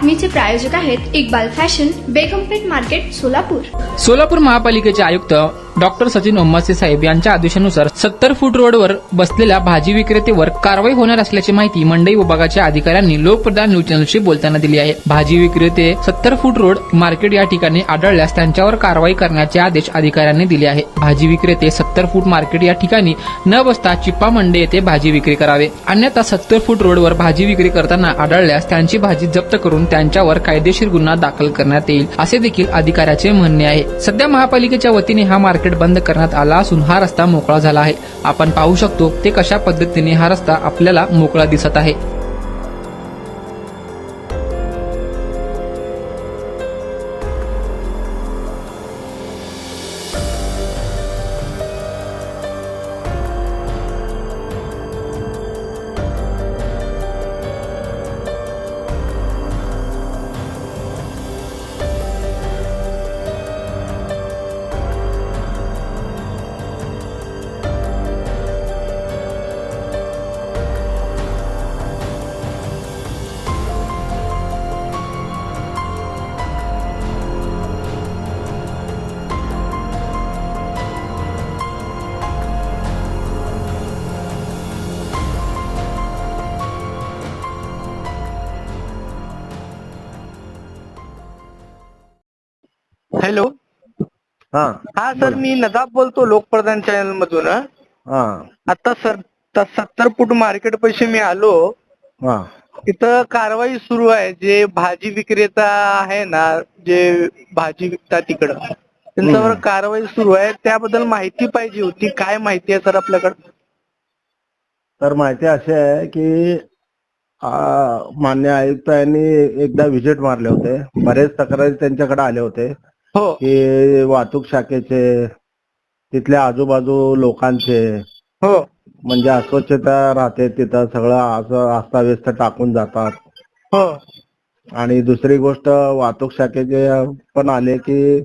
बातमीचे प्रायोजक आहेत Iqbal fashion, बेगमपेठ market, Solapur. Solapur महापालिकेचे आयुक्त डॉक्टर सचिन ओम्मासे साहेब यांच्या आदेशानुसार 70 फूट रोडवर बसलेल्या भाजी विक्रेतेवर कारवाई होणार असल्याची माहिती मंडई विभागाच्या अधिकाऱ्यांनी लोकप्रधान न्यूज चॅनलशी बोलताना दिली आहे. भाजी विक्रेते 70 फूट रोड मार्केट या ठिकाणी आढळल्यास त्यांच्यावर कारवाई करण्याचे आदेश अधिकाऱ्यांनी दिले आहे. भाजी विक्रेते 70 फूट मार्केट या ठिकाणी न बसता चिप्पा मंडई येथे भाजी विक्री करावे, अन्यथा 70 फूट रोडवर भाजी विक्री करताना आढळल्यास त्यांची भाजी जप्त करून त्यांच्यावर कायदेशीर गुन्हा दाखल करण्यात येईल, असे देखील अधिकाऱ्याचे म्हणणे आहे. सध्या महापालिकेच्या वतीने हा मार्केट बंद करण्यात आला असून हा रस्ता मोकळा झाला आहे. आपण पाहू शकतो ते कशा पद्धतीने हा रस्ता आपल्याला मोकळा दिसत आहे. हॅलो. हा सर, मी नदाब बोलतो लोकप्रधान चॅनल मधून. आता सर 70 फूट मार्केट पैसे मी आलो. तिथं कारवाई सुरू आहे. जे भाजी विक्रेता आहे ना, जे भाजी विकतात तिकडं, त्यांच्यावर कारवाई सुरू आहे. त्याबद्दल माहिती पाहिजे होती. काय माहिती आहे सर आपल्याकडे? तर माहिती अशी आहे की मान्य आयुक्त यांनी एकदा व्हिजिट मारले होते. बरेच तक्रारी त्यांच्याकडे आले होते हो की वाहतूक शाखेचे, तिथल्या आजूबाजू लोकांचे हो म्हणजे अस्वच्छता राहते, तिथं सगळं असं अस्ताव्यस्त टाकून जातात. हो आणि दुसरी गोष्ट, वाहतूक शाखेचे पण आले की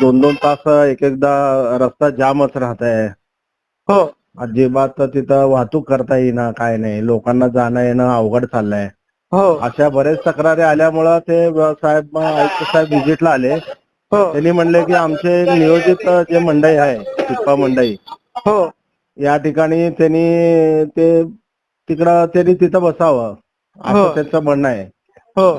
2-2 तास एक एकदा रस्ता जामच राहत आहे. हो अजिबात तिथं वाहतूक करता येईना, काय नाही, लोकांना जाणं येणं अवघड चाललंय. हो अशा बरेच तक्रारी आल्यामुळं ते साहेब, आयुक्त साहेब व्हिजिटला आले. हो त्यांनी म्हणले की आमचे नियोजित जे मंडई आहे, चिप्पा मंडई, हो या ठिकाणी त्यांनी तिथं बसावं, असं त्यांचं म्हणणं आहे. हो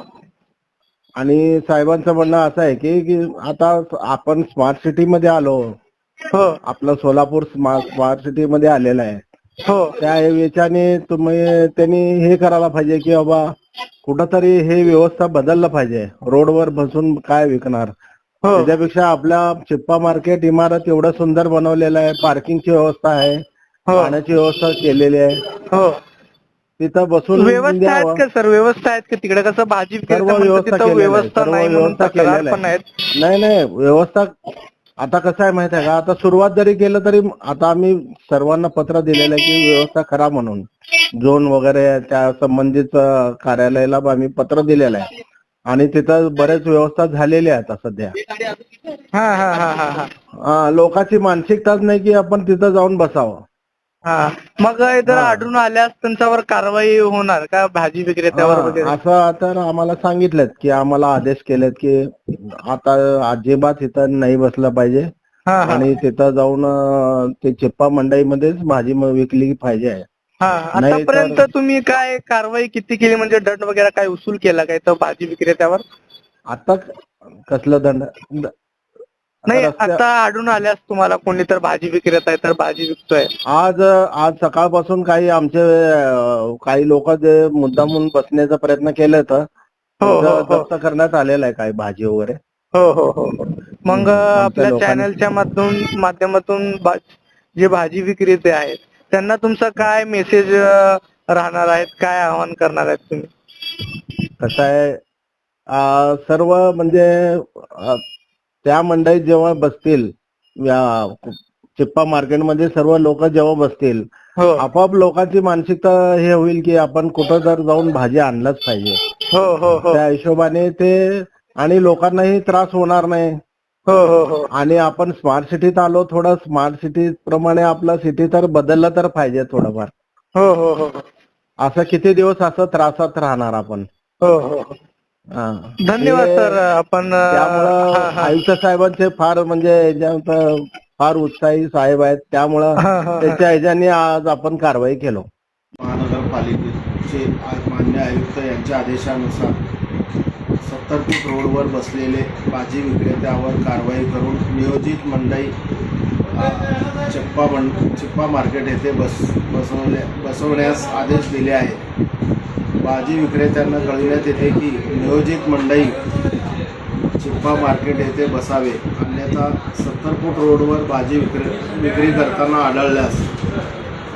आणि साहेबांचं म्हणणं असं आहे की आता आपण स्मार्ट सिटी मध्ये आलो, हो आपलं सोलापूर स्मार्ट सिटी मध्ये आलेलं आहे. हो त्या याच्याने त्यांनी हे करायला पाहिजे की बाबा कुठंतरी हे व्यवस्था बदललं पाहिजे. रोडवर बसून काय विकणार, हो त्याच्यापेक्षा आपल्या चिप्पा मार्केट इमारत एवढं सुंदर बनवलेलं आहे, पार्किंगची व्यवस्था आहे, पाण्याची व्यवस्था केलेली आहे, हो तिथं बसून व्यवस्था आहेत का सर? व्यवस्था आहेत का तिकडे? कसं भाजी सर्व व्यवस्था तिथं व्यवस्था नाही म्हणून तक्रार पण आहेत. नाही व्यवस्था. आता कसं आहे माहित आहे का, आता सुरुवात जरी केलं तरी आता आम्ही सर्वांना पत्र दिलेलं आहे की व्यवस्था करा म्हणून. झोन वगैरे त्या संबंधित कार्यालयाला आम्ही पत्र दिलेलं आहे आणि तिथं बरेच व्यवस्था झालेल्या आहेत सध्या. हा हा हा हा हा लोकांची मानसिकताच नाही की आपण तिथं जाऊन बसावं. हा मग जर आढळून आल्यास त्यांच्यावर कारवाई होणार का भाजी विक्रेत्यावर वगैरे? असं तर आम्हाला सांगितलेत की आम्हाला आदेश केलेत की आता अजिबात इथं नाही बसलं पाहिजे आणि तिथं जाऊन ते चिप्पा मंडईमध्येच भाजी विकली पाहिजे आहे. आतापर्यंत तुम्ही काय कारवाई किती केली? म्हणजे दंड वगैरे काय उसूल केला काय तर भाजी विक्रेत्यावर? आता कसलं दंड नाही, आता आढळून आल्यास तुम्हाला कोणी तर भाजी विक्रेता आहे तर भाजी विकतोय, आज सकाळपासून काही लोक जे मुद्दामून बसण्याचा प्रयत्न केले तर जप्त करण्यात आलेला आहे काही भाजी वगैरे. हो हो हो मग आपल्या चॅनलच्या माध्यमातून जे भाजी विक्रेते आहेत त्यांना तुमचा काय मेसेज राहणार आहेत? काय आवाहन करणार आहेत तुम्ही? कसं आहे, सर्व म्हणजे त्या मंडईत जेव्हा बसतील, चिप्पा मार्केटमध्ये सर्व लोक जेव्हा बसतील, आपोआप लोकांची मानसिकता हे होईल की आपण कुठं तर जाऊन भाजी आणलंच पाहिजे. त्या हिशोबाने ते, आणि लोकांनाही त्रास होणार नाही. आणि आपण स्मार्ट सिटीत आलो, थोडं स्मार्ट सिटी प्रमाणे आपलं सिटी तर बदललं तर पाहिजे थोडंफार. असं किती दिवस असं त्रासात राहणार आपण? हो हो हा. धन्यवाद ते- सर. आपण त्यामुळं हा, हा. आयुक्त साहेबांचे फार म्हणजे याच्यात फार उत्साही साहेब आहेत, त्यामुळं हा, हा, हा. त्याच्या ह्याच्याने आज आपण कारवाई केलो. महानगरपालिकेचे मान्य आयुक्त यांच्या आदेशानुसार 70 फूट रोडवर बसलेले भाजी विक्रेत्यावर कारवाई करून नियोजित मंडई चिप्पा मार्केट येथे बसवण्यास आदेश दिले आहेत. भाजी विक्रेत्यांना कळविण्यात येते की नियोजित मंडई चिप्पा मार्केट येथे बसावे, अन्यथा 70 फूट रोडवर भाजी विक्री करताना आढळल्यास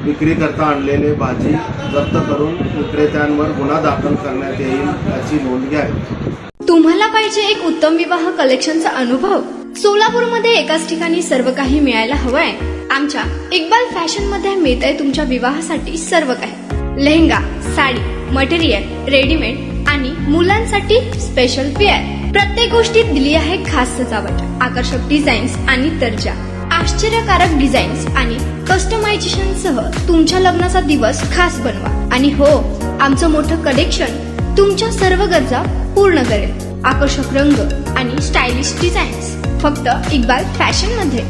विक्री करता आणलेले भाजी जप्त करून विक्रेत्यांवर गुन्हा दाखल करण्यात येईल याची नोंद घ्यावी. तुम्हाला पाहिजे एक उत्तम विवाह कलेक्शनचा अनुभव? सोलापूरमध्ये एकाच ठिकाणी सर्व काही मिळायला हवंय? आमच्या इक्बाल फॅशन मध्ये मिळतंय तुमच्या विवाहासाठी सर्व काही. लेहंगा, साडी, मटेरियल, रेडीमेड आणि मुलांसाठी स्पेशल वेअर. प्रत्येक गोष्टीत दिली आहे खास सजावट, आकर्षक डिझाईन्स आणि दर्जा, आश्चर्यकारक डिझाईन्स आणि कस्टमायझेशन सह तुमच्या लग्नाचा दिवस खास बनवा. आणि हो, आमचं मोठं कलेक्शन तुमच्या सर्व गरजा पूर्ण करेल. आकर्षक रंग आणि स्टायलिश डिझाईन्स फक्त इक्बाल फॅशन मध्ये.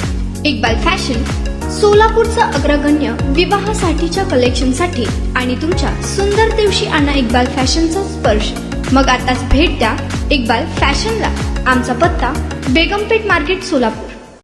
इक्बाल फॅशन सोलापूरचा अग्रगण्य विवाहासाठीच्या कलेक्शनसाठी आणि तुमच्या सुंदर दिवशी आणा इक्बाल फॅशनचा स्पर्श. मग आताच भेट द्या इक्बाल फॅशनला. आमचा पत्ता बेगमपेठ मार्केट, सोलापूर.